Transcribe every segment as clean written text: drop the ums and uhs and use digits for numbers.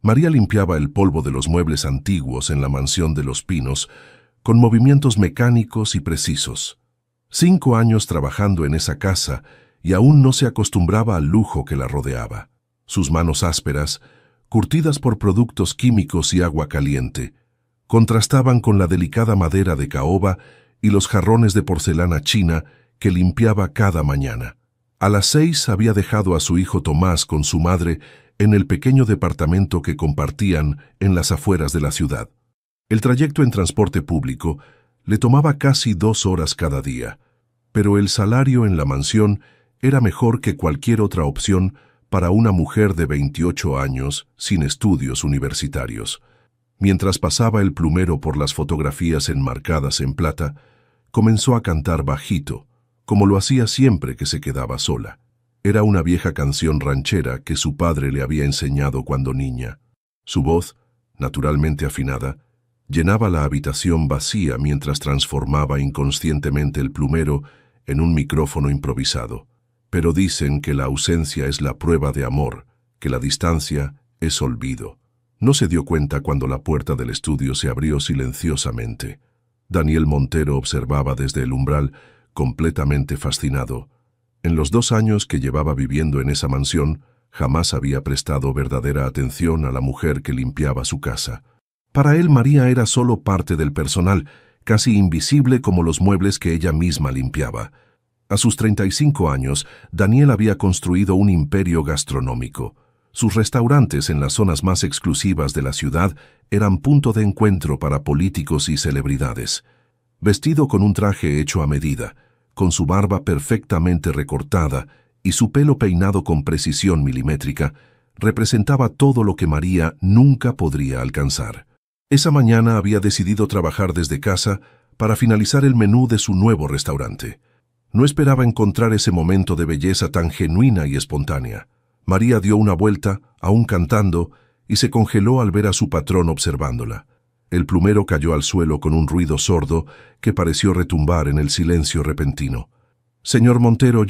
María limpiaba el polvo de los muebles antiguos en la mansión de los Pinos con movimientos mecánicos y precisos. 5 años trabajando en esa casa y aún no se acostumbraba al lujo que la rodeaba. Sus manos ásperas, curtidas por productos químicos y agua caliente, contrastaban con la delicada madera de caoba y los jarrones de porcelana china que limpiaba cada mañana. A las 6 había dejado a su hijo Tomás con su madre en el pequeño departamento que compartían en las afueras de la ciudad. El trayecto en transporte público le tomaba casi 2 horas cada día, pero el salario en la mansión era mejor que cualquier otra opción para una mujer de 28 años sin estudios universitarios. Mientras pasaba el plumero por las fotografías enmarcadas en plata, comenzó a cantar bajito, como lo hacía siempre que se quedaba sola. Era una vieja canción ranchera que su padre le había enseñado cuando niña. Su voz, naturalmente afinada, llenaba la habitación vacía mientras transformaba inconscientemente el plumero en un micrófono improvisado. Pero dicen que la ausencia es la prueba de amor, que la distancia es olvido. No se dio cuenta cuando la puerta del estudio se abrió silenciosamente. Daniel Montero observaba desde el umbral, completamente fascinado. En los 2 años que llevaba viviendo en esa mansión, jamás había prestado verdadera atención a la mujer que limpiaba su casa. Para él, María era solo parte del personal, casi invisible como los muebles que ella misma limpiaba. A sus 35 años, Daniel había construido un imperio gastronómico. Sus restaurantes en las zonas más exclusivas de la ciudad eran punto de encuentro para políticos y celebridades. Vestido con un traje hecho a medida, con su barba perfectamente recortada y su pelo peinado con precisión milimétrica, representaba todo lo que María nunca podría alcanzar. Esa mañana había decidido trabajar desde casa para finalizar el menú de su nuevo restaurante. No esperaba encontrar ese momento de belleza tan genuina y espontánea. María dio una vuelta, aún cantando, y se congeló al ver a su patrón observándola. El plumero cayó al suelo con un ruido sordo que pareció retumbar en el silencio repentino. «Señor Montero,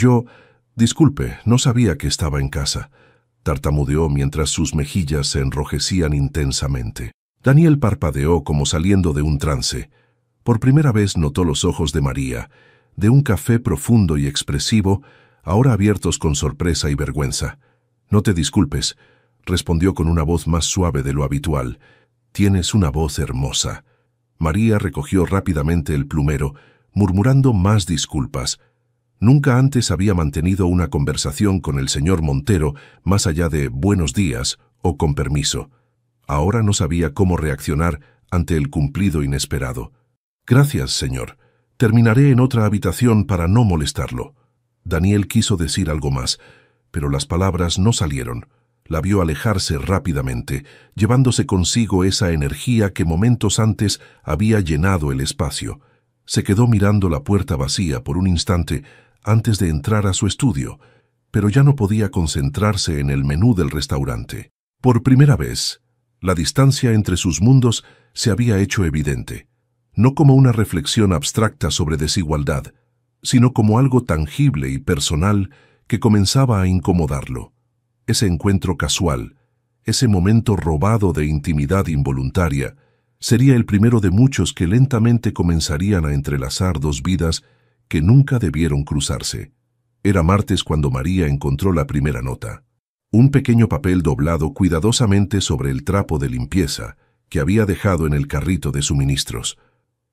disculpe, no sabía que estaba en casa», tartamudeó mientras sus mejillas se enrojecían intensamente. Daniel parpadeó como saliendo de un trance. Por primera vez notó los ojos de María, de un café profundo y expresivo, ahora abiertos con sorpresa y vergüenza. «No te disculpes», respondió con una voz más suave de lo habitual. «Tienes una voz hermosa». María recogió rápidamente el plumero, murmurando más disculpas. Nunca antes había mantenido una conversación con el señor Montero más allá de «buenos días» o «con permiso». Ahora no sabía cómo reaccionar ante el cumplido inesperado. «Gracias, señor. Terminaré en otra habitación para no molestarlo». Daniel quiso decir algo más, pero las palabras no salieron. La vio alejarse rápidamente, llevándose consigo esa energía que momentos antes había llenado el espacio. Se quedó mirando la puerta vacía por un instante antes de entrar a su estudio, pero ya no podía concentrarse en el menú del restaurante. Por primera vez, la distancia entre sus mundos se había hecho evidente, no como una reflexión abstracta sobre desigualdad, sino como algo tangible y personal que comenzaba a incomodarlo. Ese encuentro casual, ese momento robado de intimidad involuntaria, sería el primero de muchos que lentamente comenzarían a entrelazar 2 vidas que nunca debieron cruzarse. Era martes cuando María encontró la primera nota. Un pequeño papel doblado cuidadosamente sobre el trapo de limpieza que había dejado en el carrito de suministros.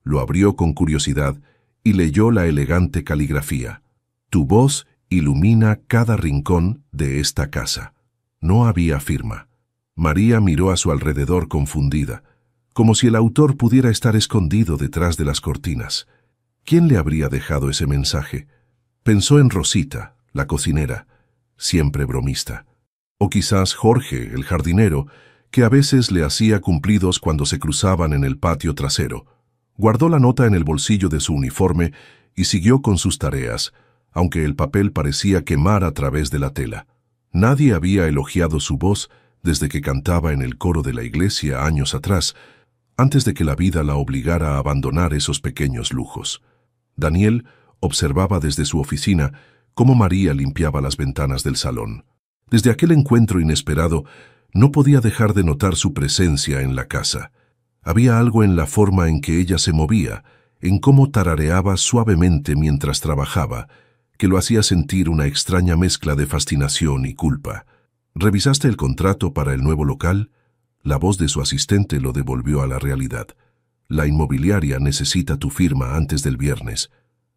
Lo abrió con curiosidad y leyó la elegante caligrafía. «Tu voz ilumina cada rincón de esta casa». No había firma. María miró a su alrededor confundida, como si el autor pudiera estar escondido detrás de las cortinas. ¿Quién le habría dejado ese mensaje? Pensó en Rosita, la cocinera, siempre bromista. O quizás Jorge, el jardinero, que a veces le hacía cumplidos cuando se cruzaban en el patio trasero. Guardó la nota en el bolsillo de su uniforme y siguió con sus tareas, aunque el papel parecía quemar a través de la tela. Nadie había elogiado su voz desde que cantaba en el coro de la iglesia años atrás, antes de que la vida la obligara a abandonar esos pequeños lujos. Daniel observaba desde su oficina cómo María limpiaba las ventanas del salón. Desde aquel encuentro inesperado, No podía dejar de notar su presencia en la casa. Había algo en la forma en que ella se movía, en cómo tarareaba suavemente mientras trabajaba, que lo hacía sentir una extraña mezcla de fascinación y culpa. ¿Revisaste el contrato para el nuevo local? La voz de su asistente lo devolvió a la realidad. La inmobiliaria necesita tu firma antes del viernes.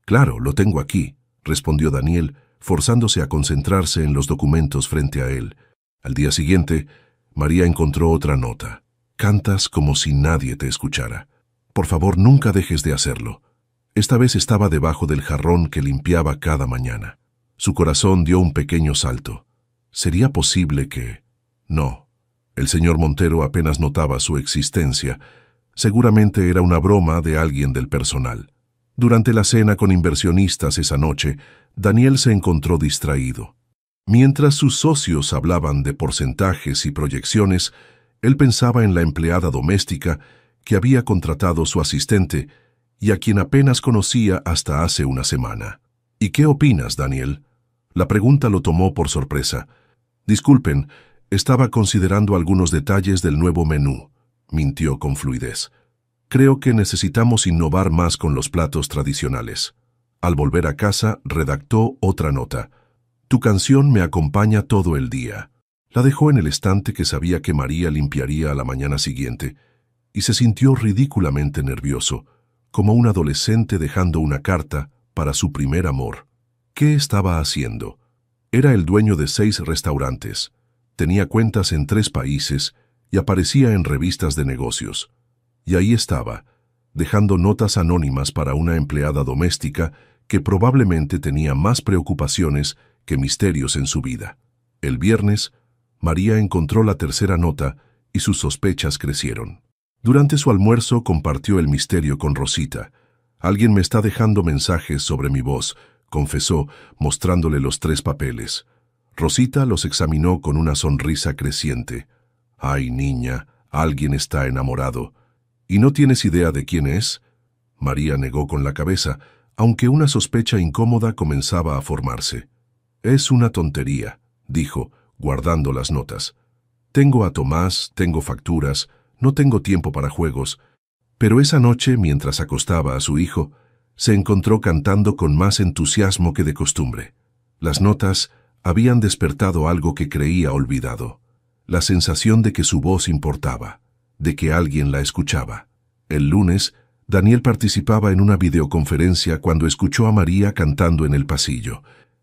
Claro, lo tengo aquí, respondió Daniel, forzándose a concentrarse en los documentos frente a él. Al día siguiente, María encontró otra nota. Cantas como si nadie te escuchara. Por favor, nunca dejes de hacerlo. Esta vez estaba debajo del jarrón que limpiaba cada mañana. Su corazón dio un pequeño salto. ¿Sería posible que...? No. El señor Montero apenas notaba su existencia. Seguramente era una broma de alguien del personal. Durante la cena con inversionistas esa noche, Daniel se encontró distraído. Mientras sus socios hablaban de porcentajes y proyecciones, él pensaba en la empleada doméstica que había contratado su asistente y a quien apenas conocía hasta hace una semana. ¿Y qué opinas, Daniel? La pregunta lo tomó por sorpresa. Disculpen, estaba considerando algunos detalles del nuevo menú, mintió con fluidez. Creo que necesitamos innovar más con los platos tradicionales. Al volver a casa, redactó otra nota. Tu canción me acompaña todo el día. La dejó en el estante que sabía que María limpiaría a la mañana siguiente, y se sintió ridículamente nervioso, como un adolescente dejando una carta para su primer amor. ¿Qué estaba haciendo? Era el dueño de 6 restaurantes. Tenía cuentas en 3 países y aparecía en revistas de negocios. Y ahí estaba, dejando notas anónimas para una empleada doméstica que probablemente tenía más preocupaciones que misterios en su vida. El viernes, María encontró la tercera nota y sus sospechas crecieron. Durante su almuerzo compartió el misterio con Rosita. Alguien me está dejando mensajes sobre mi voz, confesó, mostrándole los 3 papeles. Rosita los examinó con una sonrisa creciente. Ay, niña, alguien está enamorado. ¿Y no tienes idea de quién es? María negó con la cabeza, aunque una sospecha incómoda comenzaba a formarse. Es una tontería, dijo, guardando las notas. Tengo a Tomás, tengo facturas, no tengo tiempo para juegos. Pero esa noche, mientras acostaba a su hijo, se encontró cantando con más entusiasmo que de costumbre. Las notas habían despertado algo que creía olvidado. La sensación de que su voz importaba, de que alguien la escuchaba. El lunes, Daniel participaba en una videoconferencia cuando escuchó a María cantando en el pasillo.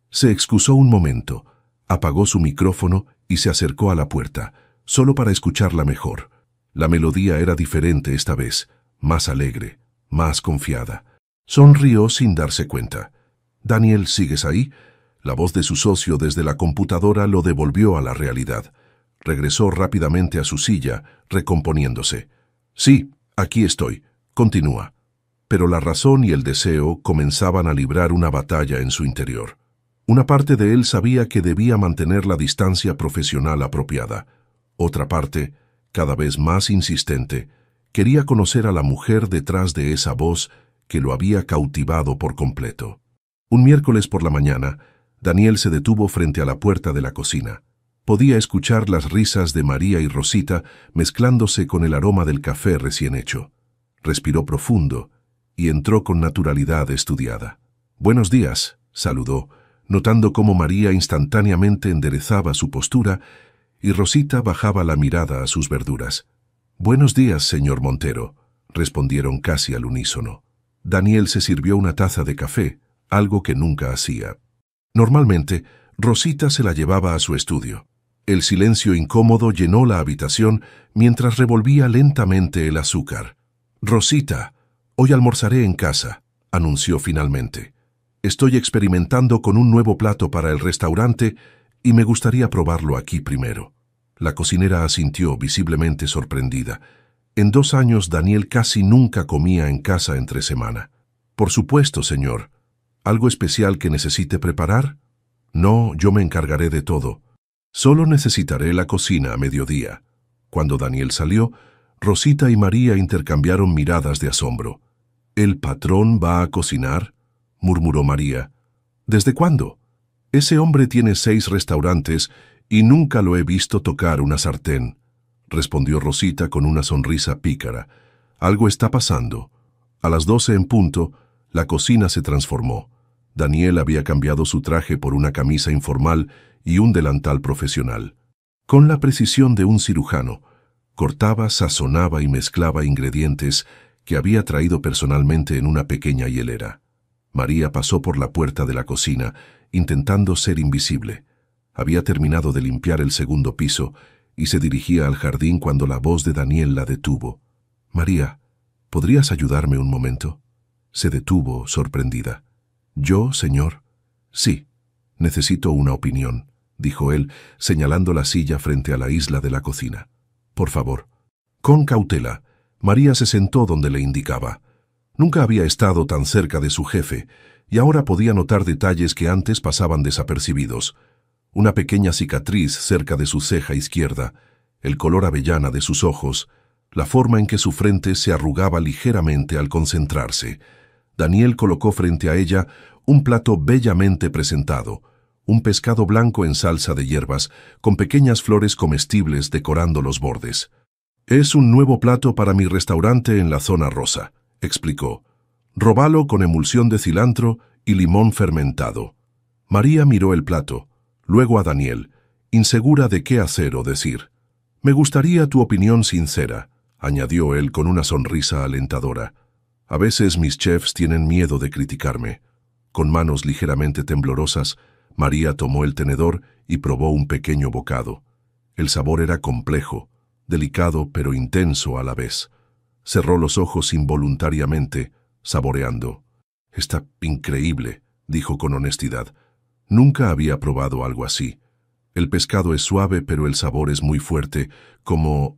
Se excusó un momento, apagó su micrófono y se acercó a la puerta, solo para escucharla mejor. La melodía era diferente esta vez, más alegre, más confiada. Sonrió sin darse cuenta. «Daniel, ¿sigues ahí?» La voz de su socio desde la computadora lo devolvió a la realidad. Regresó rápidamente a su silla, recomponiéndose. «Sí, aquí estoy. Continúa». Pero la razón y el deseo comenzaban a librar una batalla en su interior. Una parte de él sabía que debía mantener la distancia profesional apropiada. Otra parte, cada vez más insistente, quería conocer a la mujer detrás de esa voz que lo había cautivado por completo. Un miércoles por la mañana, Daniel se detuvo frente a la puerta de la cocina. Podía escuchar las risas de María y Rosita mezclándose con el aroma del café recién hecho. Respiró profundo y entró con naturalidad estudiada. «Buenos días», saludó, notando cómo María instantáneamente enderezaba su postura y Rosita bajaba la mirada a sus verduras. «Buenos días, señor Montero», respondieron casi al unísono. Daniel se sirvió una taza de café, algo que nunca hacía. Normalmente, Rosita se la llevaba a su estudio. El silencio incómodo llenó la habitación mientras revolvía lentamente el azúcar. «Rosita, hoy almorzaré en casa», anunció finalmente. «Estoy experimentando con un nuevo plato para el restaurante y me gustaría probarlo aquí primero». La cocinera asintió, visiblemente sorprendida. En 2 años, Daniel casi nunca comía en casa entre semana. «Por supuesto, señor. ¿Algo especial que necesite preparar?» «No, yo me encargaré de todo. Solo necesitaré la cocina a mediodía». Cuando Daniel salió, Rosita y María intercambiaron miradas de asombro. «¿El patrón va a cocinar?», murmuró María. «¿Desde cuándo? Ese hombre tiene 6 restaurantes y nunca lo he visto tocar una sartén, respondió Rosita con una sonrisa pícara. Algo está pasando. A las 12 en punto, la cocina se transformó. Daniel había cambiado su traje por una camisa informal y un delantal profesional. Con la precisión de un cirujano, cortaba, sazonaba y mezclaba ingredientes que había traído personalmente en una pequeña hielera. María pasó por la puerta de la cocina, intentando ser invisible. Había terminado de limpiar el segundo piso y se dirigía al jardín cuando la voz de Daniel la detuvo. «María, ¿podrías ayudarme un momento?» Se detuvo, sorprendida. «¿Yo, señor?» «Sí, necesito una opinión», dijo él, señalando la silla frente a la isla de la cocina. «Por favor». Con cautela, María se sentó donde le indicaba. Nunca había estado tan cerca de su jefe, y ahora podía notar detalles que antes pasaban desapercibidos. Una pequeña cicatriz cerca de su ceja izquierda, el color avellana de sus ojos, la forma en que su frente se arrugaba ligeramente al concentrarse. Daniel colocó frente a ella un plato bellamente presentado, un pescado blanco en salsa de hierbas, con pequeñas flores comestibles decorando los bordes. «Es un nuevo plato para mi restaurante en la zona rosa», explicó. «Robalo con emulsión de cilantro y limón fermentado». María miró el plato, luego a Daniel, insegura de qué hacer o decir. «Me gustaría tu opinión sincera», añadió él con una sonrisa alentadora. «A veces mis chefs tienen miedo de criticarme». Con manos ligeramente temblorosas, María tomó el tenedor y probó un pequeño bocado. El sabor era complejo, delicado pero intenso a la vez. Cerró los ojos involuntariamente, saboreando. «Está increíble», dijo con honestidad. «Nunca había probado algo así. El pescado es suave pero el sabor es muy fuerte, como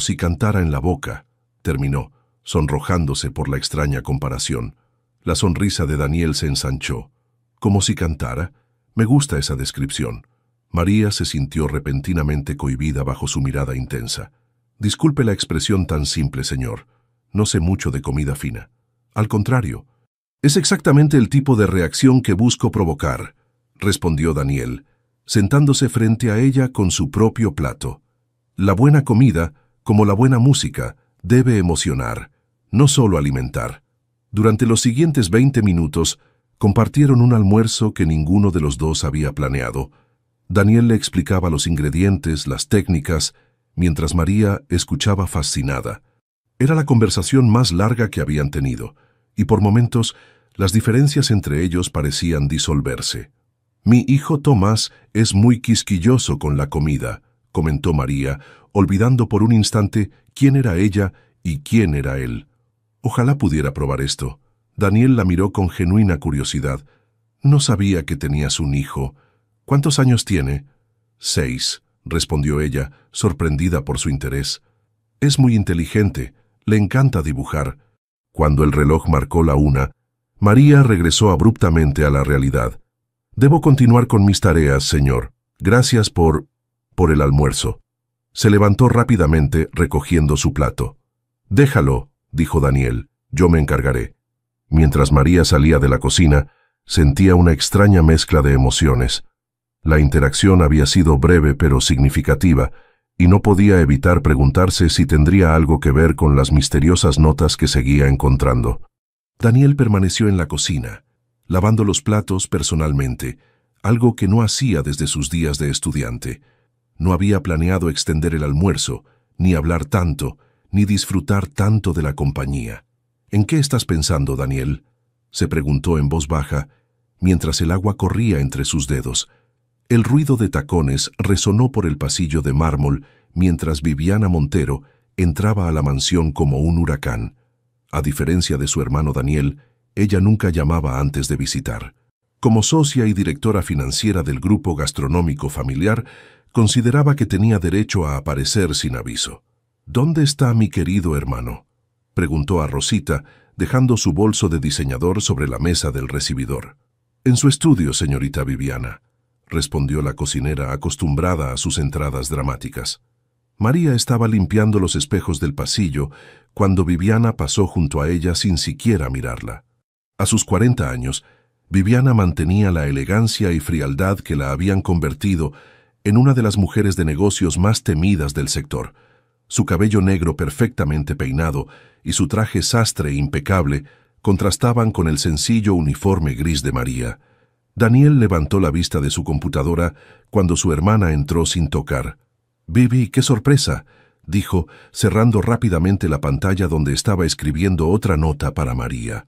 si cantara en la boca», terminó, sonrojándose por la extraña comparación. La sonrisa de Daniel se ensanchó. «¿Como si cantara? Me gusta esa descripción». María se sintió repentinamente cohibida bajo su mirada intensa. «Disculpe la expresión tan simple, señor. No sé mucho de comida fina. Al contrario, es exactamente el tipo de reacción que busco provocar», respondió Daniel, sentándose frente a ella con su propio plato. «La buena comida, como la buena música, debe emocionar, no solo alimentar». Durante los siguientes 20 minutos, compartieron un almuerzo que ninguno de los dos había planeado. Daniel le explicaba los ingredientes, las técnicas, mientras María escuchaba fascinada. Era la conversación más larga que habían tenido, y por momentos las diferencias entre ellos parecían disolverse. «Mi hijo Tomás es muy quisquilloso con la comida», comentó María, olvidando por un instante quién era ella y quién era él. «Ojalá pudiera probar esto». Daniel la miró con genuina curiosidad. «No sabía que tenías un hijo. ¿Cuántos años tiene?» 6, respondió ella, sorprendida por su interés. «Es muy inteligente, le encanta dibujar». Cuando el reloj marcó la 1, María regresó abruptamente a la realidad. «Debo continuar con mis tareas, señor. Gracias por el almuerzo». Se levantó rápidamente, recogiendo su plato. «Déjalo», dijo Daniel, «yo me encargaré». Mientras María salía de la cocina, sentía una extraña mezcla de emociones. La interacción había sido breve pero significativa, y no podía evitar preguntarse si tendría algo que ver con las misteriosas notas que seguía encontrando. Daniel permaneció en la cocina, lavando los platos personalmente, algo que no hacía desde sus días de estudiante. No había planeado extender el almuerzo, ni hablar tanto, ni disfrutar tanto de la compañía. «¿En qué estás pensando, Daniel?», se preguntó en voz baja, mientras el agua corría entre sus dedos. El ruido de tacones resonó por el pasillo de mármol mientras Viviana Montero entraba a la mansión como un huracán. A diferencia de su hermano Daniel, ella nunca llamaba antes de visitar. Como socia y directora financiera del grupo gastronómico familiar, consideraba que tenía derecho a aparecer sin aviso. «¿Dónde está mi querido hermano?», preguntó a Rosita, dejando su bolso de diseñador sobre la mesa del recibidor. «En su estudio, señorita Viviana», respondió la cocinera acostumbrada a sus entradas dramáticas. María estaba limpiando los espejos del pasillo cuando Viviana pasó junto a ella sin siquiera mirarla. A sus 40 años, Viviana mantenía la elegancia y frialdad que la habían convertido en una de las mujeres de negocios más temidas del sector. Su cabello negro perfectamente peinado y su traje sastre impecable contrastaban con el sencillo uniforme gris de María. Daniel levantó la vista de su computadora cuando su hermana entró sin tocar. «Bibi, qué sorpresa», dijo, cerrando rápidamente la pantalla donde estaba escribiendo otra nota para María.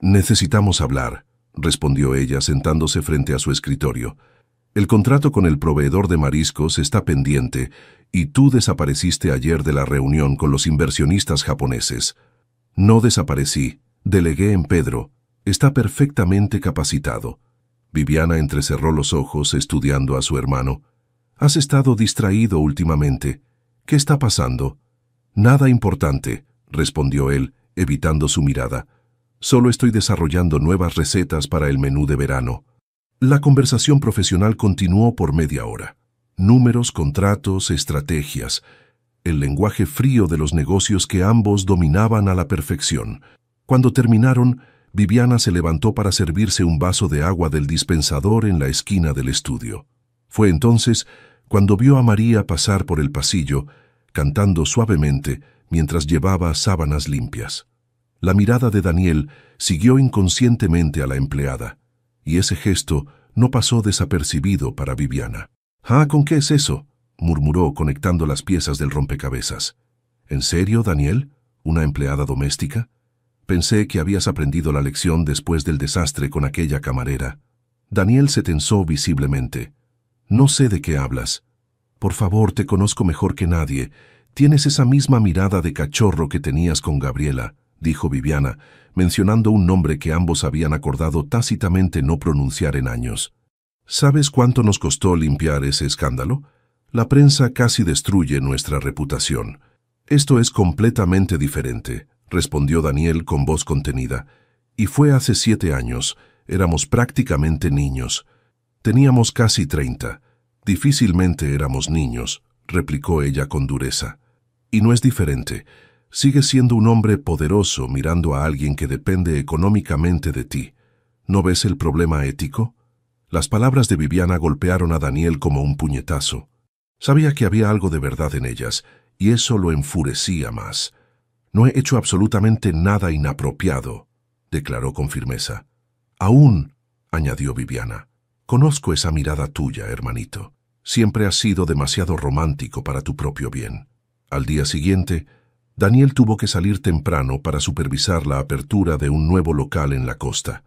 «Necesitamos hablar», respondió ella sentándose frente a su escritorio. «El contrato con el proveedor de mariscos está pendiente y tú desapareciste ayer de la reunión con los inversionistas japoneses». «No desaparecí, delegué en Pedro. Está perfectamente capacitado». Viviana entrecerró los ojos estudiando a su hermano. «Has estado distraído últimamente. ¿Qué está pasando?» «Nada importante», respondió él, evitando su mirada. «Solo estoy desarrollando nuevas recetas para el menú de verano». La conversación profesional continuó por media hora. Números, contratos, estrategias. El lenguaje frío de los negocios que ambos dominaban a la perfección. Cuando terminaron, Viviana se levantó para servirse un vaso de agua del dispensador en la esquina del estudio. Fue entonces cuando vio a María pasar por el pasillo, cantando suavemente mientras llevaba sábanas limpias. La mirada de Daniel siguió inconscientemente a la empleada, y ese gesto no pasó desapercibido para Viviana. «Ah, ¿con qué es eso?», murmuró conectando las piezas del rompecabezas. «¿En serio, Daniel? ¿Una empleada doméstica? Pensé que habías aprendido la lección después del desastre con aquella camarera». Daniel se tensó visiblemente. «No sé de qué hablas. Por favor, te conozco mejor que nadie. Tienes esa misma mirada de cachorro que tenías con Gabriela», dijo Viviana, mencionando un nombre que ambos habían acordado tácitamente no pronunciar en años. «¿Sabes cuánto nos costó limpiar ese escándalo? La prensa casi destruye nuestra reputación». «Esto es completamente diferente», respondió Daniel con voz contenida. «Y fue hace 7 años. Éramos prácticamente niños. Teníamos casi 30. Difícilmente éramos niños», replicó ella con dureza. «Y no es diferente. Sigues siendo un hombre poderoso mirando a alguien que depende económicamente de ti. ¿No ves el problema ético?». Las palabras de Viviana golpearon a Daniel como un puñetazo. Sabía que había algo de verdad en ellas, y eso lo enfurecía más. «No he hecho absolutamente nada inapropiado», declaró con firmeza. «Aún», añadió Viviana, «conozco esa mirada tuya, hermanito. Siempre has sido demasiado romántico para tu propio bien». Al día siguiente, Daniel tuvo que salir temprano para supervisar la apertura de un nuevo local en la costa.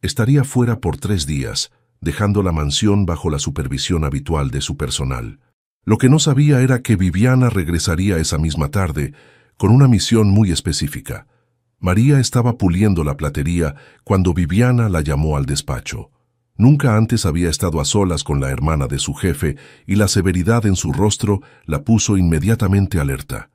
Estaría fuera por 3 días, dejando la mansión bajo la supervisión habitual de su personal. Lo que no sabía era que Viviana regresaría esa misma tarde con una misión muy específica. María estaba puliendo la platería cuando Viviana la llamó al despacho. Nunca antes había estado a solas con la hermana de su jefe y la severidad en su rostro la puso inmediatamente alerta.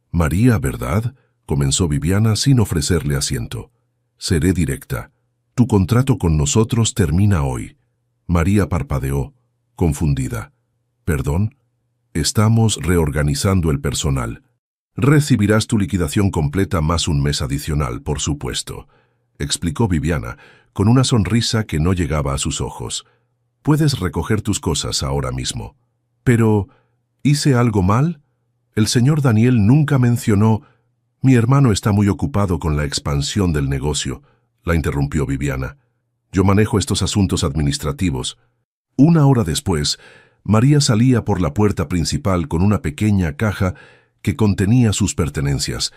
«María, ¿verdad?», comenzó Viviana sin ofrecerle asiento. «Seré directa. Tu contrato con nosotros termina hoy». María parpadeó, confundida. «¿Perdón? Estamos reorganizando el personal. Recibirás tu liquidación completa más un mes adicional, por supuesto», explicó Viviana, con una sonrisa que no llegaba a sus ojos. «Puedes recoger tus cosas ahora mismo». «Pero, ¿hice algo mal?». El señor Daniel nunca mencionó... «Mi hermano está muy ocupado con la expansión del negocio», la interrumpió Viviana. «Yo manejo estos asuntos administrativos». 1 hora después, María salía por la puerta principal con una pequeña caja que contenía sus pertenencias,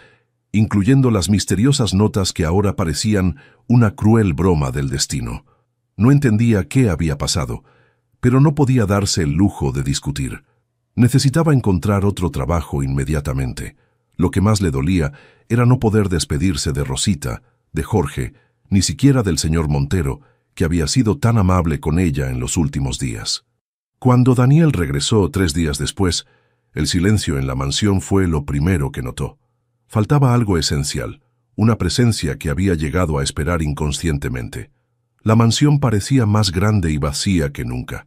incluyendo las misteriosas notas que ahora parecían una cruel broma del destino. No entendía qué había pasado, pero no podía darse el lujo de discutir. Necesitaba encontrar otro trabajo inmediatamente. Lo que más le dolía era no poder despedirse de Rosita, de Jorge, ni siquiera del señor Montero, que había sido tan amable con ella en los últimos días. Cuando Daniel regresó 3 días después, el silencio en la mansión fue lo primero que notó. Faltaba algo esencial, una presencia que había llegado a esperar inconscientemente. La mansión parecía más grande y vacía que nunca.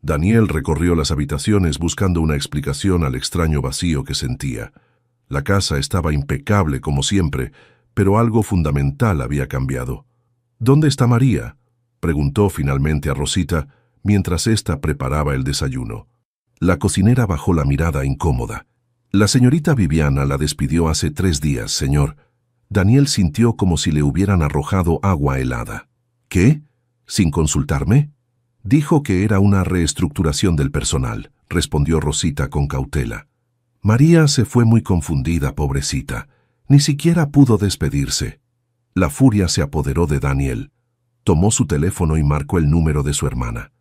Daniel recorrió las habitaciones buscando una explicación al extraño vacío que sentía. La casa estaba impecable como siempre, pero algo fundamental había cambiado. «¿Dónde está María?», preguntó finalmente a Rosita mientras ésta preparaba el desayuno. La cocinera bajó la mirada incómoda. La señorita Viviana la despidió hace 3 días, señor. Daniel sintió como si le hubieran arrojado agua helada. ¿Qué? ¿Sin consultarme? Dijo que era una reestructuración del personal, respondió Rosita con cautela. María se fue muy confundida, pobrecita. Ni siquiera pudo despedirse. La furia se apoderó de Daniel. Tomó su teléfono y marcó el número de su hermana.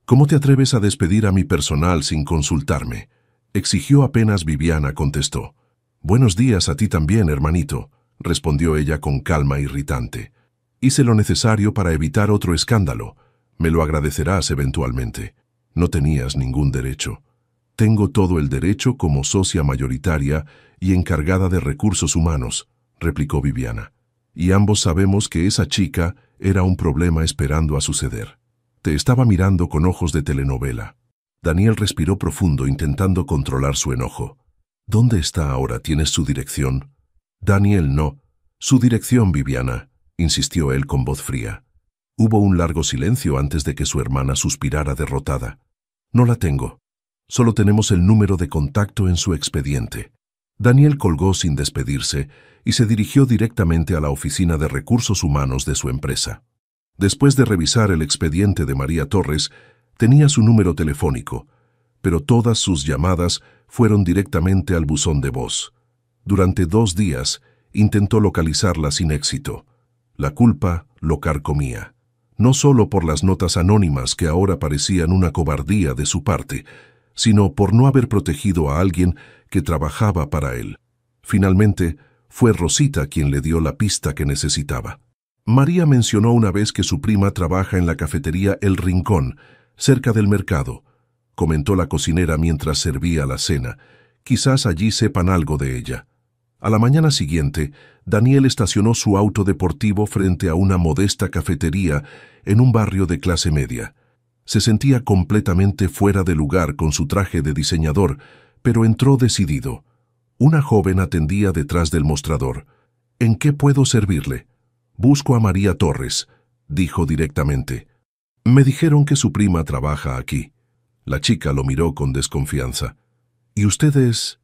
¿Cómo te atreves a despedir a mi personal sin consultarme?, exigió apenas Viviana contestó. Buenos días a ti también, hermanito, respondió ella con calma irritante. Hice lo necesario para evitar otro escándalo. Me lo agradecerás eventualmente. No tenías ningún derecho. Tengo todo el derecho como socia mayoritaria y encargada de recursos humanos, replicó Viviana. Y ambos sabemos que esa chica era un problema esperando a suceder. Te estaba mirando con ojos de telenovela. Daniel respiró profundo intentando controlar su enojo. ¿Dónde está ahora? ¿Tienes su dirección? Daniel, no. Su dirección, Viviana, insistió él con voz fría. Hubo un largo silencio antes de que su hermana suspirara derrotada. No la tengo. Solo tenemos el número de contacto en su expediente. Daniel colgó sin despedirse y se dirigió directamente a la oficina de recursos humanos de su empresa. Después de revisar el expediente de María Torres, tenía su número telefónico, pero todas sus llamadas fueron directamente al buzón de voz. Durante 2 días intentó localizarla sin éxito. La culpa lo carcomía, no solo por las notas anónimas que ahora parecían una cobardía de su parte, sino por no haber protegido a alguien que trabajaba para él. Finalmente, fue Rosita quien le dio la pista que necesitaba. María mencionó una vez que su prima trabaja en la cafetería El Rincón, cerca del mercado, comentó la cocinera mientras servía la cena. Quizás allí sepan algo de ella. A la mañana siguiente, Daniel estacionó su auto deportivo frente a una modesta cafetería en un barrio de clase media. Se sentía completamente fuera de lugar con su traje de diseñador, pero entró decidido. Una joven atendía detrás del mostrador. ¿En qué puedo servirle? Busco a María Torres, dijo directamente. Me dijeron que su prima trabaja aquí. La chica lo miró con desconfianza. ¿Y usted es?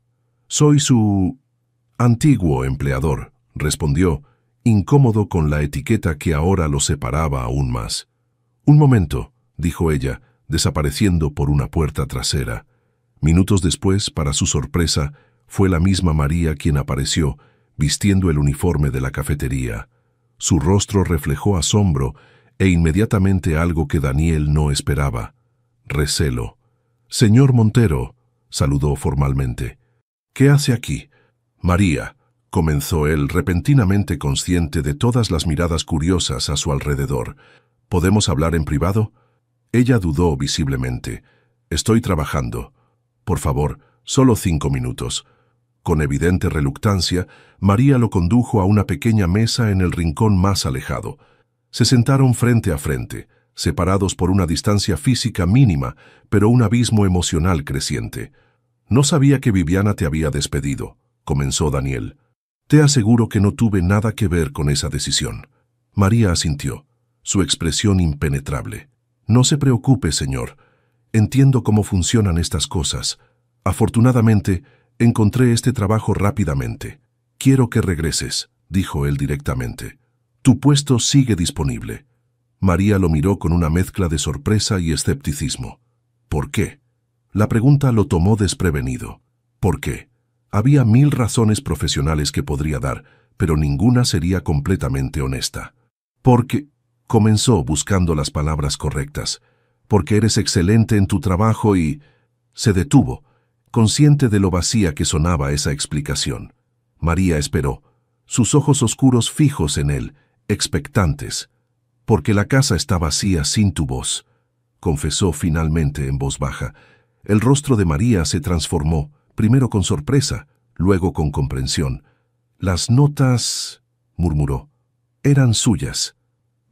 Soy su antiguo empleador, respondió, incómodo con la etiqueta que ahora lo separaba aún más. Un momento, dijo ella, desapareciendo por una puerta trasera. Minutos después, para su sorpresa, fue la misma María quien apareció, vistiendo el uniforme de la cafetería. Su rostro reflejó asombro e inmediatamente algo que Daniel no esperaba: recelo. «Señor Montero», saludó formalmente. «¿Qué hace aquí?» «María», comenzó él, repentinamente consciente de todas las miradas curiosas a su alrededor. «¿Podemos hablar en privado?» Ella dudó visiblemente. «Estoy trabajando. Por favor, solo 5 minutos». Con evidente reluctancia, María lo condujo a una pequeña mesa en el rincón más alejado. Se sentaron frente a frente, separados por una distancia física mínima, pero un abismo emocional creciente. «No sabía que Viviana te había despedido», comenzó Daniel. «Te aseguro que no tuve nada que ver con esa decisión». María asintió, su expresión impenetrable. «No se preocupe, señor. Entiendo cómo funcionan estas cosas. Afortunadamente, encontré este trabajo rápidamente. Quiero que regreses», dijo él directamente. «Tu puesto sigue disponible». María lo miró con una mezcla de sorpresa y escepticismo. ¿Por qué? La pregunta lo tomó desprevenido. ¿Por qué? Había 1000 razones profesionales que podría dar, pero ninguna sería completamente honesta. «Porque», comenzó buscando las palabras correctas, «porque eres excelente en tu trabajo y...» Se detuvo, consciente de lo vacía que sonaba esa explicación. María esperó, sus ojos oscuros fijos en él, expectantes. «Porque la casa está vacía sin tu voz», confesó finalmente en voz baja. El rostro de María se transformó, primero con sorpresa, luego con comprensión. «Las notas», murmuró, «eran suyas».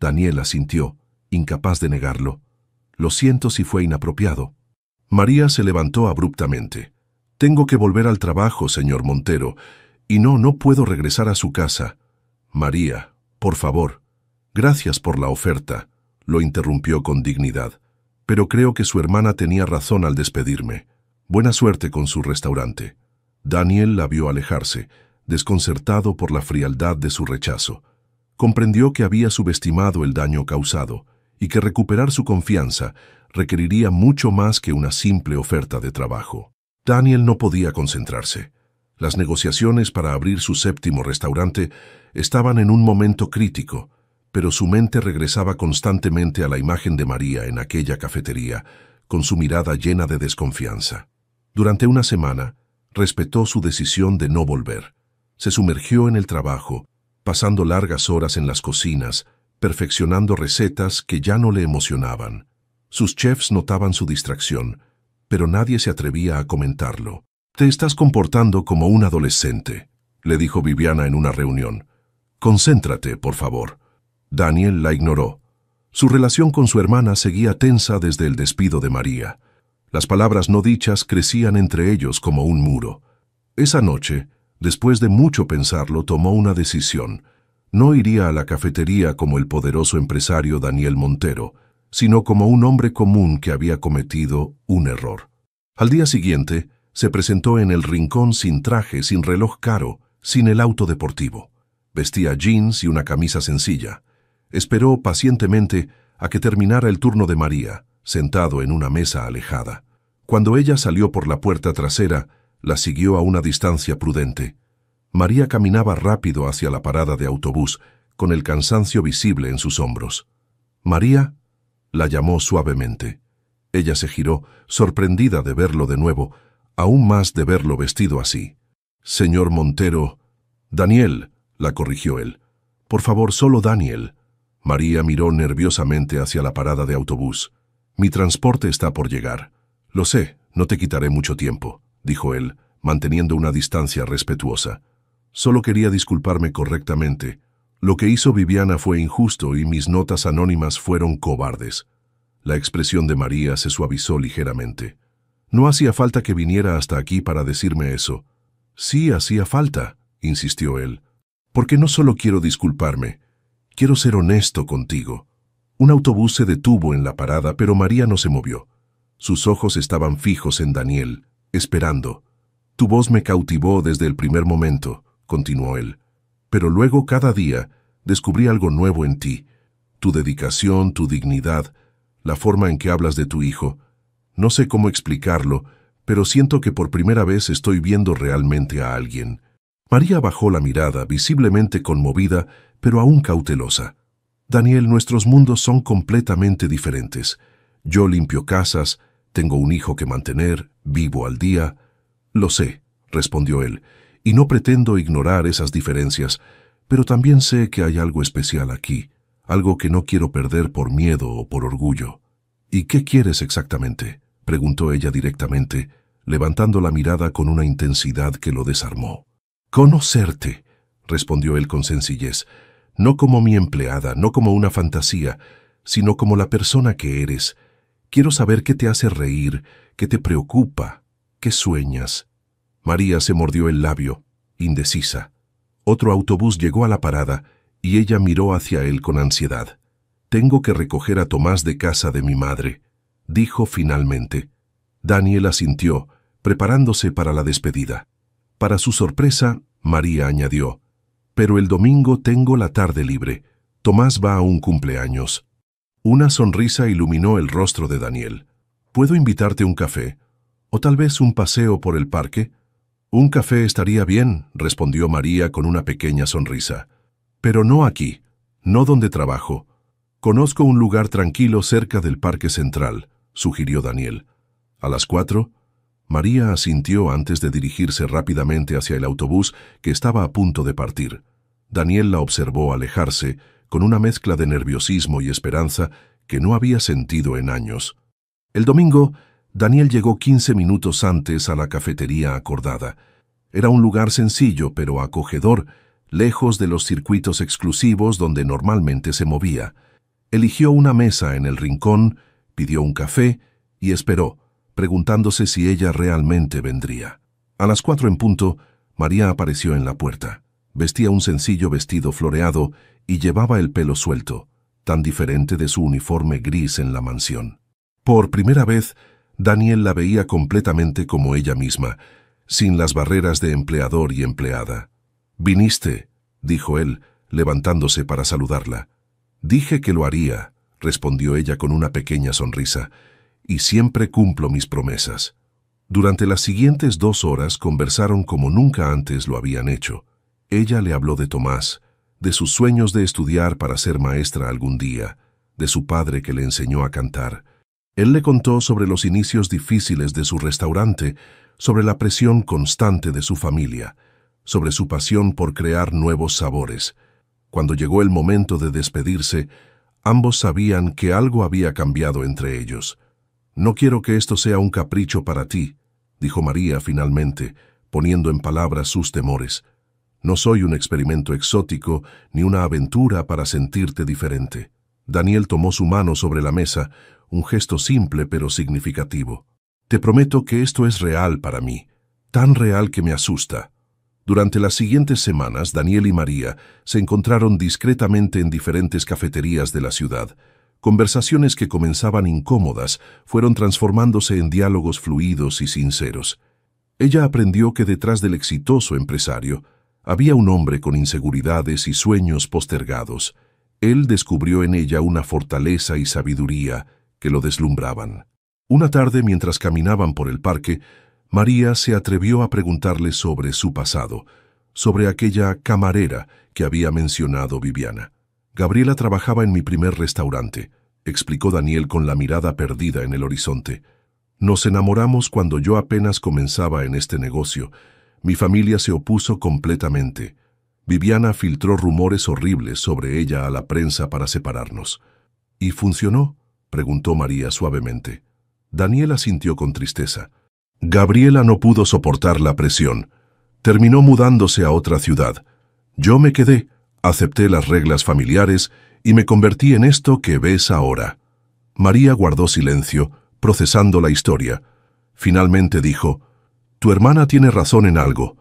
Daniel asintió, incapaz de negarlo. «Lo siento si fue inapropiado». María se levantó abruptamente. «Tengo que volver al trabajo, señor Montero, y no puedo regresar a su casa». «María, por favor». «Gracias por la oferta», lo interrumpió con dignidad. «Pero creo que su hermana tenía razón al despedirme». Buena suerte con su restaurante. Daniel la vio alejarse, desconcertado por la frialdad de su rechazo. Comprendió que había subestimado el daño causado y que recuperar su confianza requeriría mucho más que una simple oferta de trabajo. Daniel no podía concentrarse. Las negociaciones para abrir su séptimo restaurante estaban en un momento crítico, pero su mente regresaba constantemente a la imagen de María en aquella cafetería, con su mirada llena de desconfianza. Durante una semana, respetó su decisión de no volver. Se sumergió en el trabajo, pasando largas horas en las cocinas, perfeccionando recetas que ya no le emocionaban. Sus chefs notaban su distracción, pero nadie se atrevía a comentarlo. «Te estás comportando como un adolescente», le dijo Viviana en una reunión. «Concéntrate, por favor». Daniel la ignoró. Su relación con su hermana seguía tensa desde el despido de María. Las palabras no dichas crecían entre ellos como un muro. Esa noche, después de mucho pensarlo, tomó una decisión. No iría a la cafetería como el poderoso empresario Daniel Montero, sino como un hombre común que había cometido un error. Al día siguiente, se presentó en el rincón sin traje, sin reloj caro, sin el auto deportivo. Vestía jeans y una camisa sencilla. Esperó pacientemente a que terminara el turno de María, sentado en una mesa alejada. Cuando ella salió por la puerta trasera, la siguió a una distancia prudente. María caminaba rápido hacia la parada de autobús, con el cansancio visible en sus hombros. «María», la llamó suavemente. Ella se giró, sorprendida de verlo de nuevo, aún más de verlo vestido así. «Señor Montero». «Daniel», la corrigió él. «Por favor, solo Daniel». María miró nerviosamente hacia la parada de autobús. «Mi transporte está por llegar». «Lo sé, no te quitaré mucho tiempo», dijo él, manteniendo una distancia respetuosa. «Solo quería disculparme correctamente. Lo que hizo Viviana fue injusto y mis notas anónimas fueron cobardes». La expresión de María se suavizó ligeramente. «No hacía falta que viniera hasta aquí para decirme eso». «Sí, hacía falta», insistió él. «Porque no solo quiero disculparme, quiero ser honesto contigo». Un autobús se detuvo en la parada, pero María no se movió. Sus ojos estaban fijos en Daniel, esperando. «Tu voz me cautivó desde el primer momento», continuó él. «Pero luego, cada día, descubrí algo nuevo en ti. Tu dedicación, tu dignidad, la forma en que hablas de tu hijo. No sé cómo explicarlo, pero siento que por primera vez estoy viendo realmente a alguien». María bajó la mirada, visiblemente conmovida, pero aún cautelosa. «Daniel, nuestros mundos son completamente diferentes. Yo limpio casas, tengo un hijo que mantener, vivo al día». «Lo sé», respondió él, «y no pretendo ignorar esas diferencias, pero también sé que hay algo especial aquí, algo que no quiero perder por miedo o por orgullo». «¿Y qué quieres exactamente?», preguntó ella directamente, levantando la mirada con una intensidad que lo desarmó. «Conocerte», respondió él con sencillez, «no como mi empleada, no como una fantasía, sino como la persona que eres. Quiero saber qué te hace reír, qué te preocupa, qué sueñas». María se mordió el labio, indecisa. Otro autobús llegó a la parada y ella miró hacia él con ansiedad. «Tengo que recoger a Tomás de casa de mi madre», dijo finalmente. Daniel asintió, preparándose para la despedida. Para su sorpresa, María añadió: «Pero el domingo tengo la tarde libre. Tomás va a un cumpleaños». Una sonrisa iluminó el rostro de Daniel. «¿Puedo invitarte a un café? ¿O tal vez un paseo por el parque?» «Un café estaría bien», respondió María con una pequeña sonrisa. «Pero no aquí, no donde trabajo. Conozco un lugar tranquilo cerca del Parque Central», sugirió Daniel. «¿A las 4? María asintió antes de dirigirse rápidamente hacia el autobús que estaba a punto de partir. Daniel la observó alejarse con una mezcla de nerviosismo y esperanza que no había sentido en años. El domingo, Daniel llegó 15 minutos antes a la cafetería acordada. Era un lugar sencillo pero acogedor, lejos de los circuitos exclusivos donde normalmente se movía. Eligió una mesa en el rincón, pidió un café y esperó, preguntándose si ella realmente vendría. A las 4 en punto, María apareció en la puerta. Vestía un sencillo vestido floreado y llevaba el pelo suelto, tan diferente de su uniforme gris en la mansión. Por primera vez, Daniel la veía completamente como ella misma, sin las barreras de empleador y empleada. «Viniste», dijo él, levantándose para saludarla. «Dije que lo haría», respondió ella con una pequeña sonrisa, «y siempre cumplo mis promesas». Durante las siguientes 2 horas conversaron como nunca antes lo habían hecho. Ella le habló de Tomás, de sus sueños de estudiar para ser maestra algún día, de su padre que le enseñó a cantar. Él le contó sobre los inicios difíciles de su restaurante, sobre la presión constante de su familia, sobre su pasión por crear nuevos sabores. Cuando llegó el momento de despedirse, ambos sabían que algo había cambiado entre ellos. «No quiero que esto sea un capricho para ti», dijo María finalmente, poniendo en palabras sus temores. «No soy un experimento exótico ni una aventura para sentirte diferente». Daniel tomó su mano sobre la mesa, un gesto simple pero significativo. «Te prometo que esto es real para mí, tan real que me asusta». Durante las siguientes semanas, Daniel y María se encontraron discretamente en diferentes cafeterías de la ciudad. Conversaciones que comenzaban incómodas fueron transformándose en diálogos fluidos y sinceros. Ella aprendió que detrás del exitoso empresario había un hombre con inseguridades y sueños postergados. Él descubrió en ella una fortaleza y sabiduría que lo deslumbraban. Una tarde, mientras caminaban por el parque, María se atrevió a preguntarle sobre su pasado, sobre aquella camarera que había mencionado Viviana. «Gabriela trabajaba en mi primer restaurante», explicó Daniel con la mirada perdida en el horizonte. «Nos enamoramos cuando yo apenas comenzaba en este negocio. Mi familia se opuso completamente. Viviana filtró rumores horribles sobre ella a la prensa para separarnos». «¿Y funcionó?», preguntó María suavemente. Daniel asintió con tristeza. «Gabriela no pudo soportar la presión. Terminó mudándose a otra ciudad. Yo me quedé, acepté las reglas familiares y me convertí en esto que ves ahora». María guardó silencio, procesando la historia. Finalmente dijo: «Tu hermana tiene razón en algo.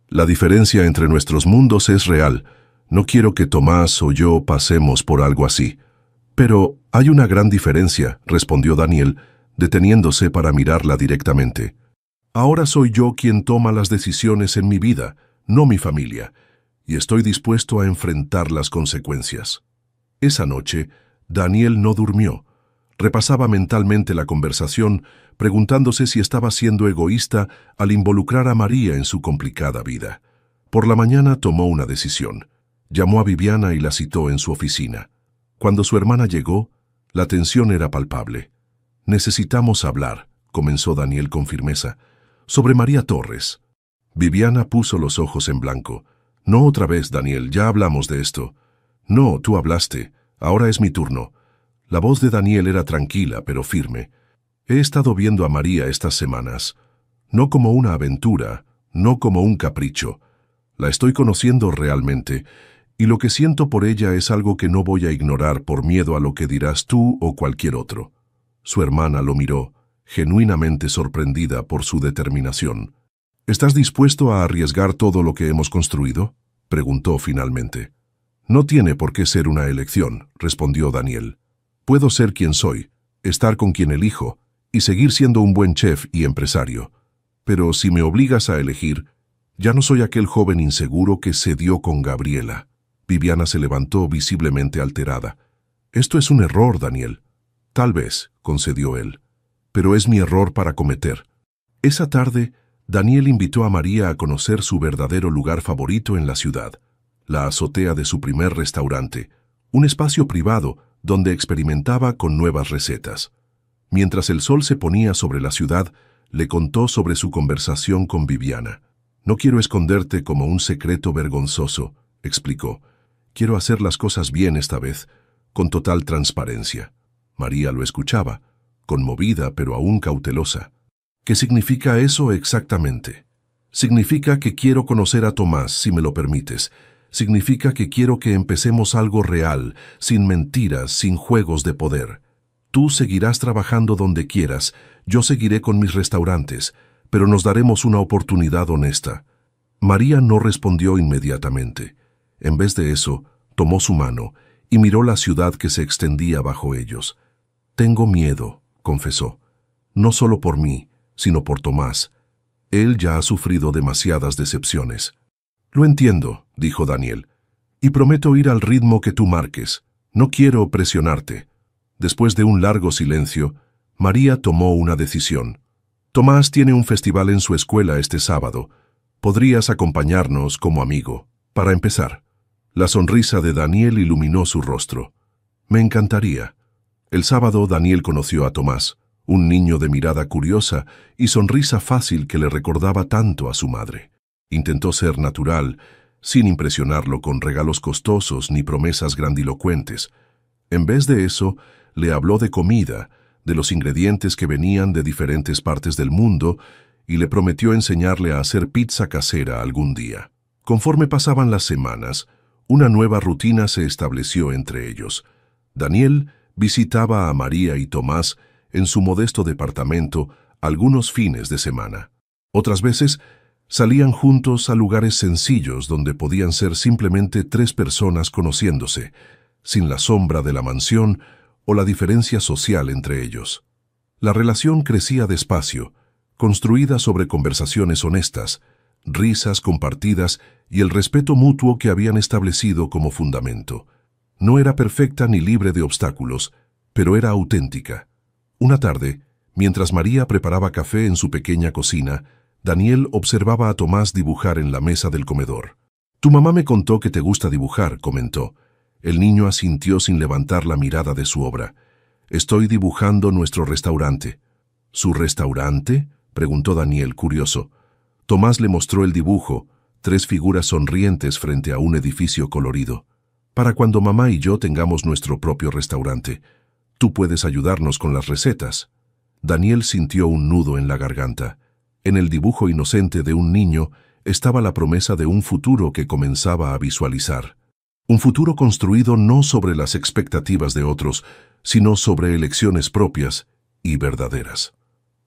La diferencia entre nuestros mundos es real. No quiero que Tomás o yo pasemos por algo así». «Pero hay una gran diferencia», respondió Daniel, deteniéndose para mirarla directamente. «Ahora soy yo quien toma las decisiones en mi vida, no mi familia, y estoy dispuesto a enfrentar las consecuencias». Esa noche, Daniel no durmió. Repasaba mentalmente la conversación, preguntándose si estaba siendo egoísta al involucrar a María en su complicada vida. Por la mañana tomó una decisión. Llamó a Viviana y la citó en su oficina. Cuando su hermana llegó, la tensión era palpable. «Necesitamos hablar», comenzó Daniel con firmeza, «sobre María Torres». Viviana puso los ojos en blanco. «No otra vez, Daniel, ya hablamos de esto». «No, tú hablaste. Ahora es mi turno». La voz de Daniel era tranquila, pero firme. «He estado viendo a María estas semanas. No como una aventura, no como un capricho. La estoy conociendo realmente, y lo que siento por ella es algo que no voy a ignorar por miedo a lo que dirás tú o cualquier otro». Su hermana lo miró, genuinamente sorprendida por su determinación. «¿Estás dispuesto a arriesgar todo lo que hemos construido?», preguntó finalmente. «No tiene por qué ser una elección», respondió Daniel. «Puedo ser quien soy, estar con quien elijo, y seguir siendo un buen chef y empresario. Pero si me obligas a elegir, ya no soy aquel joven inseguro que se dio con Gabriela». Viviana se levantó visiblemente alterada. «Esto es un error, Daniel». «Tal vez», concedió él, «pero es mi error para cometer». Esa tarde, Daniel invitó a María a conocer su verdadero lugar favorito en la ciudad, la azotea de su primer restaurante, un espacio privado donde experimentaba con nuevas recetas. Mientras el sol se ponía sobre la ciudad, le contó sobre su conversación con Viviana. «No quiero esconderte como un secreto vergonzoso», explicó. «Quiero hacer las cosas bien esta vez, con total transparencia». María lo escuchaba, conmovida pero aún cautelosa. «¿Qué significa eso exactamente?» «Significa que quiero conocer a Tomás, si me lo permites. Significa que quiero que empecemos algo real, sin mentiras, sin juegos de poder. Tú seguirás trabajando donde quieras, yo seguiré con mis restaurantes, pero nos daremos una oportunidad honesta». María no respondió inmediatamente. En vez de eso, tomó su mano y miró la ciudad que se extendía bajo ellos. «Tengo miedo», confesó. no solo por mí, sino por Tomás. Él ya ha sufrido demasiadas decepciones. Lo entiendo, dijo Daniel, y prometo ir al ritmo que tú marques. No quiero presionarte. Después de un largo silencio, María tomó una decisión. Tomás tiene un festival en su escuela este sábado. Podrías acompañarnos como amigo. Para empezar. La sonrisa de Daniel iluminó su rostro. Me encantaría. El sábado Daniel conoció a Tomás, un niño de mirada curiosa y sonrisa fácil que le recordaba tanto a su madre. Intentó ser natural, sin impresionarlo con regalos costosos ni promesas grandilocuentes. En vez de eso, le habló de comida, de los ingredientes que venían de diferentes partes del mundo, y le prometió enseñarle a hacer pizza casera algún día. Conforme pasaban las semanas, una nueva rutina se estableció entre ellos. Daniel visitaba a María y Tomás en su modesto departamento algunos fines de semana. Otras veces, salían juntos a lugares sencillos donde podían ser simplemente 3 personas conociéndose, sin la sombra de la mansión o la diferencia social entre ellos. La relación crecía despacio, construida sobre conversaciones honestas, risas compartidas y el respeto mutuo que habían establecido como fundamento. No era perfecta ni libre de obstáculos, pero era auténtica. Una tarde, mientras María preparaba café en su pequeña cocina, Daniel observaba a Tomás dibujar en la mesa del comedor. «Tu mamá me contó que te gusta dibujar», comentó. El niño asintió sin levantar la mirada de su obra. «Estoy dibujando nuestro restaurante». «¿Su restaurante?», preguntó Daniel, curioso. Tomás le mostró el dibujo, 3 figuras sonrientes frente a un edificio colorido. «Para cuando mamá y yo tengamos nuestro propio restaurante. Tú puedes ayudarnos con las recetas». Daniel sintió un nudo en la garganta. En el dibujo inocente de un niño estaba la promesa de un futuro que comenzaba a visualizar. Un futuro construido no sobre las expectativas de otros, sino sobre elecciones propias y verdaderas.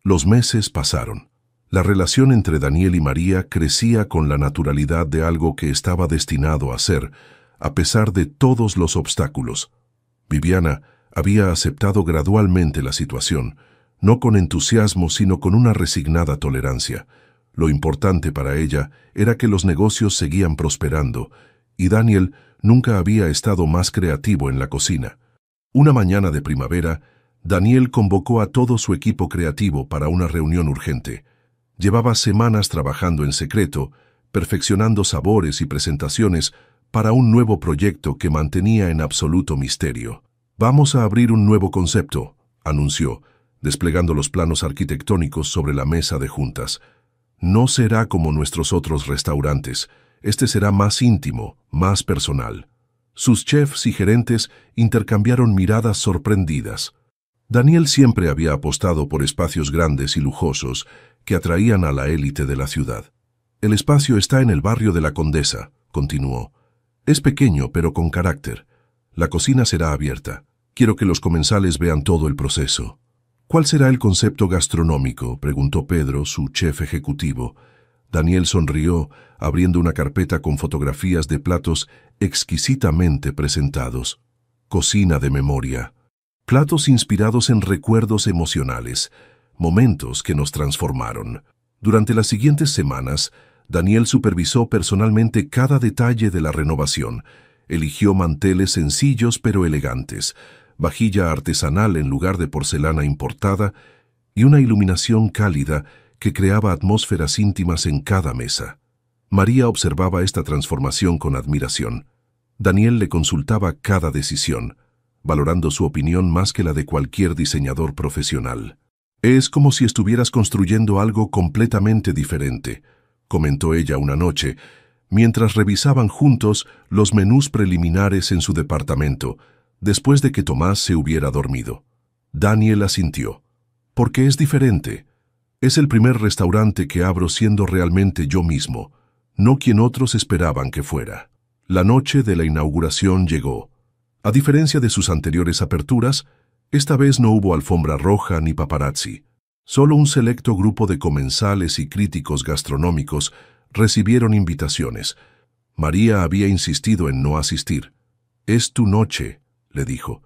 Los meses pasaron. La relación entre Daniel y María crecía con la naturalidad de algo que estaba destinado a ser, a pesar de todos los obstáculos. Viviana había aceptado gradualmente la situación, no con entusiasmo sino con una resignada tolerancia. Lo importante para ella era que los negocios seguían prosperando, y Daniel nunca había estado más creativo en la cocina. Una mañana de primavera, Daniel convocó a todo su equipo creativo para una reunión urgente. Llevaba semanas trabajando en secreto, perfeccionando sabores y presentaciones para un nuevo proyecto que mantenía en absoluto misterio. «Vamos a abrir un nuevo concepto», anunció, desplegando los planos arquitectónicos sobre la mesa de juntas. «No será como nuestros otros restaurantes. Este será más íntimo, más personal». Sus chefs y gerentes intercambiaron miradas sorprendidas. Daniel siempre había apostado por espacios grandes y lujosos que atraían a la élite de la ciudad. «El espacio está en el barrio de la Condesa», continuó. «Es pequeño, pero con carácter. La cocina será abierta. Quiero que los comensales vean todo el proceso». «¿Cuál será el concepto gastronómico?», preguntó Pedro, su chef ejecutivo. Daniel sonrió, abriendo una carpeta con fotografías de platos exquisitamente presentados. «Cocina de memoria». Platos inspirados en recuerdos emocionales, momentos que nos transformaron. Durante las siguientes semanas, Daniel supervisó personalmente cada detalle de la renovación. Eligió manteles sencillos pero elegantes, vajilla artesanal en lugar de porcelana importada y una iluminación cálida que creaba atmósferas íntimas en cada mesa. María observaba esta transformación con admiración. Daniel le consultaba cada decisión, valorando su opinión más que la de cualquier diseñador profesional. «Es como si estuvieras construyendo algo completamente diferente», comentó ella una noche, mientras revisaban juntos los menús preliminares en su departamento, después de que Tomás se hubiera dormido. Daniel asintió. «Porque es diferente. Es el primer restaurante que abro siendo realmente yo mismo, no quien otros esperaban que fuera». La noche de la inauguración llegó. A diferencia de sus anteriores aperturas, esta vez no hubo alfombra roja ni paparazzi. Solo un selecto grupo de comensales y críticos gastronómicos recibieron invitaciones. María había insistido en no asistir. «Es tu noche», le dijo.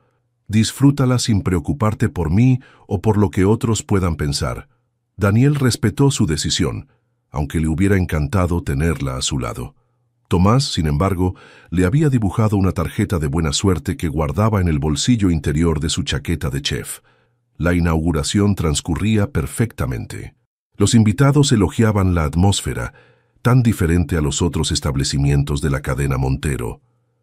Disfrútala sin preocuparte por mí o por lo que otros puedan pensar. Daniel respetó su decisión, aunque le hubiera encantado tenerla a su lado. Tomás, sin embargo, le había dibujado una tarjeta de buena suerte que guardaba en el bolsillo interior de su chaqueta de chef. La inauguración transcurría perfectamente. Los invitados elogiaban la atmósfera, tan diferente a los otros establecimientos de la cadena Montero.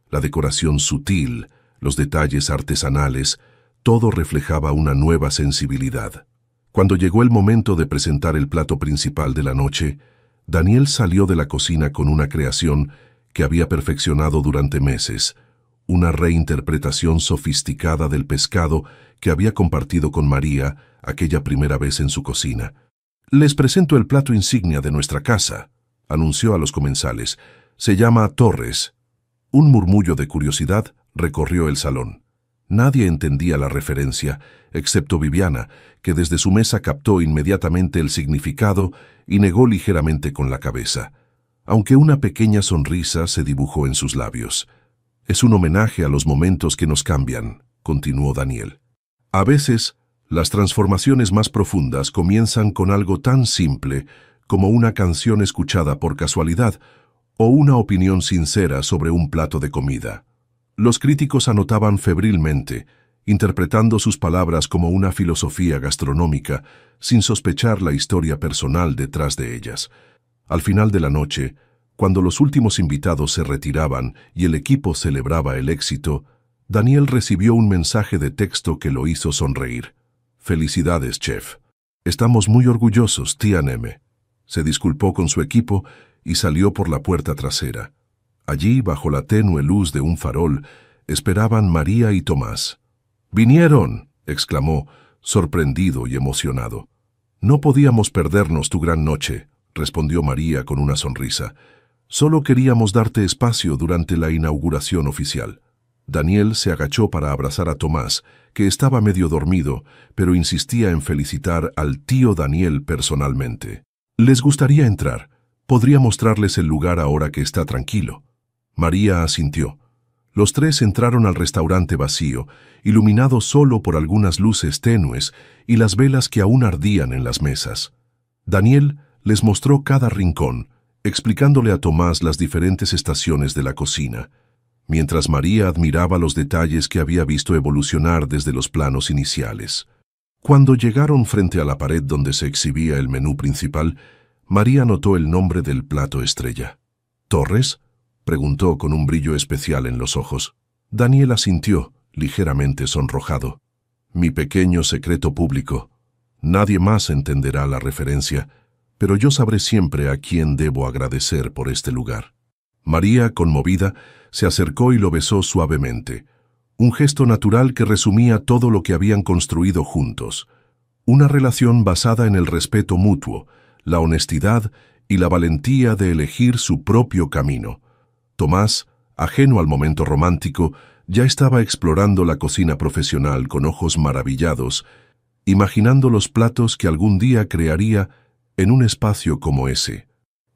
La decoración sutil, los detalles artesanales, todo reflejaba una nueva sensibilidad. Cuando llegó el momento de presentar el plato principal de la noche, Daniel salió de la cocina con una creación que había perfeccionado durante meses, una reinterpretación sofisticada del pescado que había compartido con María aquella primera vez en su cocina. «Les presento el plato insignia de nuestra casa», anunció a los comensales. «Se llama Torres». Un murmullo de curiosidad recorrió el salón. Nadie entendía la referencia, excepto Viviana, que desde su mesa captó inmediatamente el significado y negó ligeramente con la cabeza, aunque una pequeña sonrisa se dibujó en sus labios. «Es un homenaje a los momentos que nos cambian», continuó Daniel. «A veces, las transformaciones más profundas comienzan con algo tan simple como una canción escuchada por casualidad o una opinión sincera sobre un plato de comida». Los críticos anotaban febrilmente, interpretando sus palabras como una filosofía gastronómica, sin sospechar la historia personal detrás de ellas. Al final de la noche, cuando los últimos invitados se retiraban y el equipo celebraba el éxito, Daniel recibió un mensaje de texto que lo hizo sonreír. «Felicidades, chef. Estamos muy orgullosos, tía Neme». Se disculpó con su equipo y salió por la puerta trasera. Allí, bajo la tenue luz de un farol, esperaban María y Tomás. «¡Vinieron!», exclamó, sorprendido y emocionado. «No podíamos perdernos tu gran noche», respondió María con una sonrisa. «Solo queríamos darte espacio durante la inauguración oficial». Daniel se agachó para abrazar a Tomás, que estaba medio dormido, pero insistía en felicitar al tío Daniel personalmente. «Les gustaría entrar. Podría mostrarles el lugar ahora que está tranquilo». María asintió. Los tres entraron al restaurante vacío, iluminado solo por algunas luces tenues y las velas que aún ardían en las mesas. Daniel les mostró cada rincón, explicándole a Tomás las diferentes estaciones de la cocina, mientras María admiraba los detalles que había visto evolucionar desde los planos iniciales. Cuando llegaron frente a la pared donde se exhibía el menú principal, María notó el nombre del plato estrella. «¿Torres?», preguntó con un brillo especial en los ojos. Daniel asintió, ligeramente sonrojado. «Mi pequeño secreto público. Nadie más entenderá la referencia, pero yo sabré siempre a quién debo agradecer por este lugar». María, conmovida, se acercó y lo besó suavemente. Un gesto natural que resumía todo lo que habían construido juntos. Una relación basada en el respeto mutuo, la honestidad y la valentía de elegir su propio camino. Tomás, ajeno al momento romántico, ya estaba explorando la cocina profesional con ojos maravillados, imaginando los platos que algún día crearía en un espacio como ese.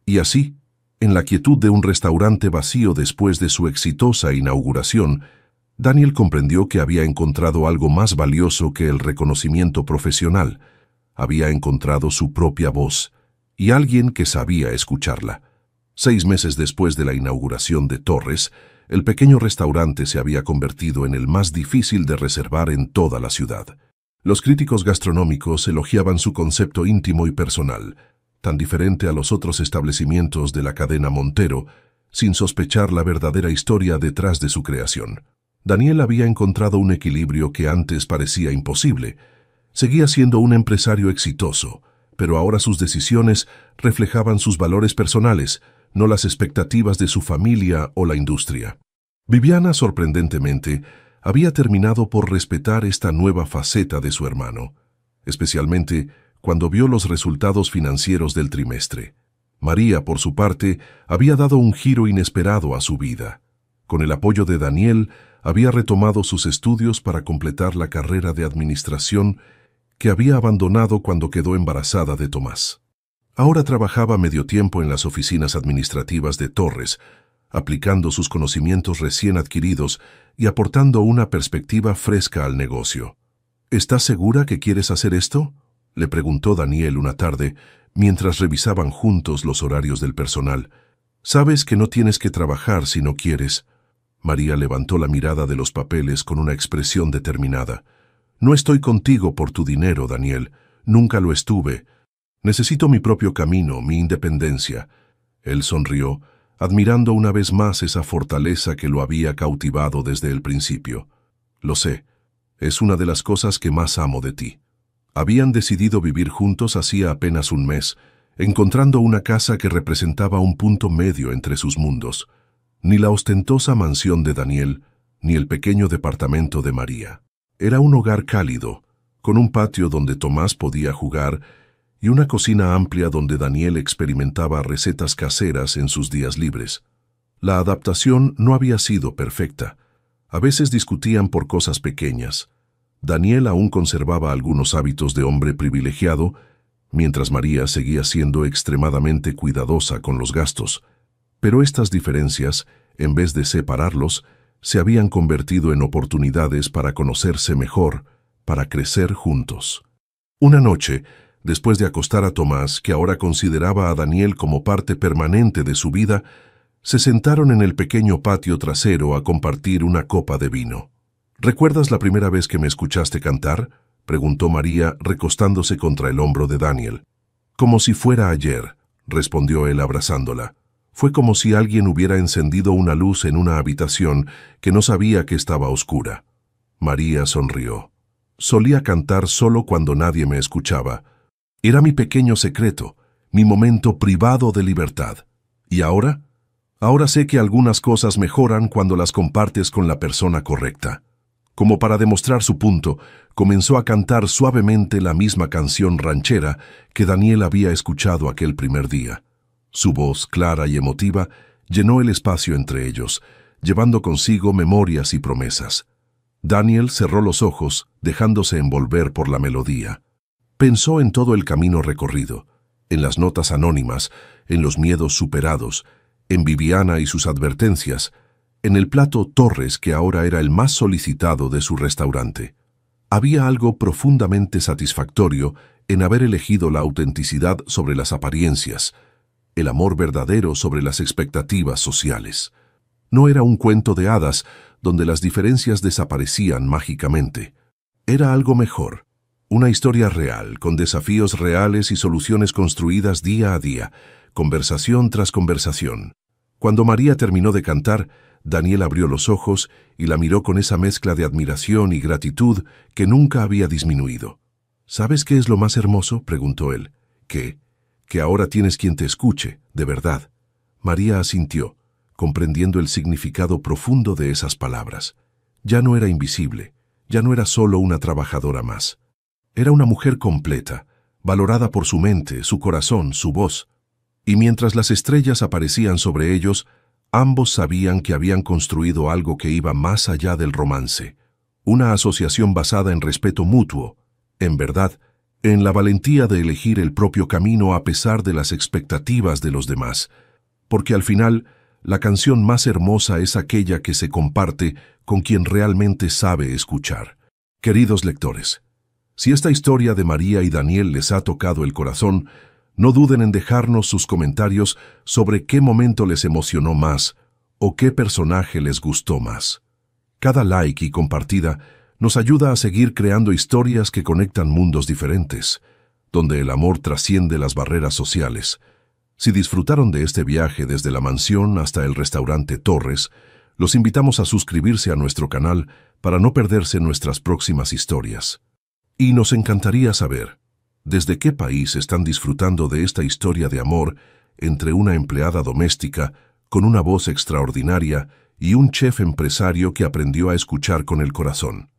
Y así, en la quietud de un restaurante vacío después de su exitosa inauguración, Daniel comprendió que había encontrado algo más valioso que el reconocimiento profesional. Había encontrado su propia voz, y alguien que sabía escucharla. 6 meses después de la inauguración de Torres, el pequeño restaurante se había convertido en el más difícil de reservar en toda la ciudad. Los críticos gastronómicos elogiaban su concepto íntimo y personal, tan diferente a los otros establecimientos de la cadena Montero, sin sospechar la verdadera historia detrás de su creación. Daniel había encontrado un equilibrio que antes parecía imposible. Seguía siendo un empresario exitoso, pero ahora sus decisiones reflejaban sus valores personales, no las expectativas de su familia o la industria. Viviana, sorprendentemente, había terminado por respetar esta nueva faceta de su hermano, especialmente cuando vio los resultados financieros del trimestre. María, por su parte, había dado un giro inesperado a su vida. Con el apoyo de Daniel, había retomado sus estudios para completar la carrera de administración que había abandonado cuando quedó embarazada de Tomás. Ahora trabajaba medio tiempo en las oficinas administrativas de Torres, aplicando sus conocimientos recién adquiridos y aportando una perspectiva fresca al negocio. ¿Estás segura que quieres hacer esto?, le preguntó Daniel una tarde, mientras revisaban juntos los horarios del personal. «Sabes que no tienes que trabajar si no quieres». María levantó la mirada de los papeles con una expresión determinada. «No estoy contigo por tu dinero, Daniel. Nunca lo estuve. Necesito mi propio camino, mi independencia». Él sonrió, admirando una vez más esa fortaleza que lo había cautivado desde el principio. «Lo sé. Es una de las cosas que más amo de ti». Habían decidido vivir juntos hacía apenas un mes, encontrando una casa que representaba un punto medio entre sus mundos. Ni la ostentosa mansión de Daniel, ni el pequeño departamento de María. Era un hogar cálido, con un patio donde Tomás podía jugar y una cocina amplia donde Daniel experimentaba recetas caseras en sus días libres. La adaptación no había sido perfecta. A veces discutían por cosas pequeñas. Daniel aún conservaba algunos hábitos de hombre privilegiado, mientras María seguía siendo extremadamente cuidadosa con los gastos. Pero estas diferencias, en vez de separarlos, se habían convertido en oportunidades para conocerse mejor, para crecer juntos. Una noche, después de acostar a Tomás, que ahora consideraba a Daniel como parte permanente de su vida, se sentaron en el pequeño patio trasero a compartir una copa de vino. «¿Recuerdas la primera vez que me escuchaste cantar?», preguntó María, recostándose contra el hombro de Daniel. «Como si fuera ayer», respondió él abrazándola. «Fue como si alguien hubiera encendido una luz en una habitación que no sabía que estaba oscura». María sonrió. «Solía cantar solo cuando nadie me escuchaba. Era mi pequeño secreto, mi momento privado de libertad. ¿Y ahora? Ahora sé que algunas cosas mejoran cuando las compartes con la persona correcta». Como para demostrar su punto, comenzó a cantar suavemente la misma canción ranchera que Daniel había escuchado aquel primer día. Su voz, clara y emotiva, llenó el espacio entre ellos, llevando consigo memorias y promesas. Daniel cerró los ojos, dejándose envolver por la melodía. Pensó en todo el camino recorrido, en las notas anónimas, en los miedos superados, en Viviana y sus advertencias, en el plato Torres, que ahora era el más solicitado de su restaurante. Había algo profundamente satisfactorio en haber elegido la autenticidad sobre las apariencias, el amor verdadero sobre las expectativas sociales. No era un cuento de hadas donde las diferencias desaparecían mágicamente. Era algo mejor, una historia real, con desafíos reales y soluciones construidas día a día, conversación tras conversación. Cuando María terminó de cantar, Daniel abrió los ojos y la miró con esa mezcla de admiración y gratitud que nunca había disminuido. «¿Sabes qué es lo más hermoso?», preguntó él. «¿Qué? Que ahora tienes quien te escuche, de verdad». María asintió, comprendiendo el significado profundo de esas palabras. Ya no era invisible, ya no era solo una trabajadora más. Era una mujer completa, valorada por su mente, su corazón, su voz. Y mientras las estrellas aparecían sobre ellos, ambos sabían que habían construido algo que iba más allá del romance, una asociación basada en respeto mutuo, en verdad, en la valentía de elegir el propio camino a pesar de las expectativas de los demás, porque al final, la canción más hermosa es aquella que se comparte con quien realmente sabe escuchar. Queridos lectores, si esta historia de María y Daniel les ha tocado el corazón, no duden en dejarnos sus comentarios sobre qué momento les emocionó más o qué personaje les gustó más. Cada like y compartida nos ayuda a seguir creando historias que conectan mundos diferentes, donde el amor trasciende las barreras sociales. Si disfrutaron de este viaje desde la mansión hasta el restaurante Torres, los invitamos a suscribirse a nuestro canal para no perderse nuestras próximas historias. Y nos encantaría saber, ¿desde qué país están disfrutando de esta historia de amor entre una empleada doméstica con una voz extraordinaria y un chef empresario que aprendió a escuchar con el corazón?